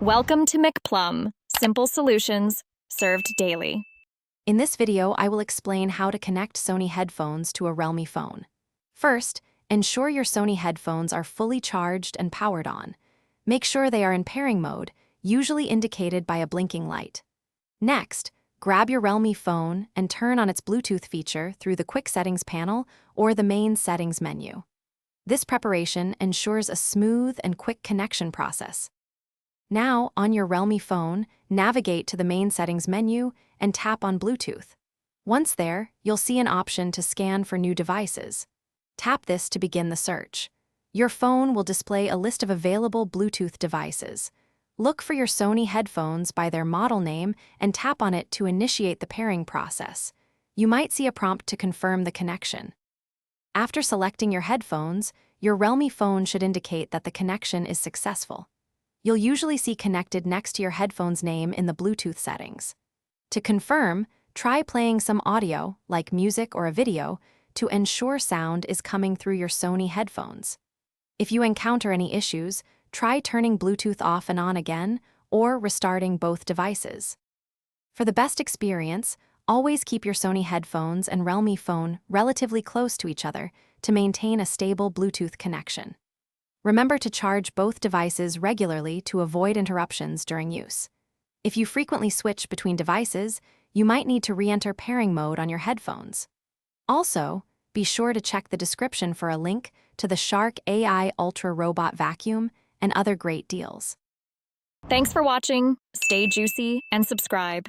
Welcome to McPlum, simple solutions served daily. In this video, I will explain how to connect Sony headphones to a Realme phone. First, ensure your Sony headphones are fully charged and powered on. Make sure they are in pairing mode, usually indicated by a blinking light. Next, grab your Realme phone and turn on its Bluetooth feature through the Quick Settings panel or the main settings menu. This preparation ensures a smooth and quick connection process. Now, on your Realme phone, navigate to the main settings menu and tap on Bluetooth. Once there, you'll see an option to scan for new devices. Tap this to begin the search. Your phone will display a list of available Bluetooth devices. Look for your Sony headphones by their model name and tap on it to initiate the pairing process. You might see a prompt to confirm the connection. After selecting your headphones, your Realme phone should indicate that the connection is successful. You'll usually see connected next to your headphone's name in the Bluetooth settings. To confirm, try playing some audio, like music or a video, to ensure sound is coming through your Sony headphones. If you encounter any issues, try turning Bluetooth off and on again or restarting both devices. For the best experience, always keep your Sony headphones and Realme phone relatively close to each other to maintain a stable Bluetooth connection. Remember to charge both devices regularly to avoid interruptions during use. If you frequently switch between devices, you might need to re-enter pairing mode on your headphones. Also, be sure to check the description for a link to the Shark AI Ultra Robot Vacuum and other great deals. Thanks for watching, stay juicy, and subscribe.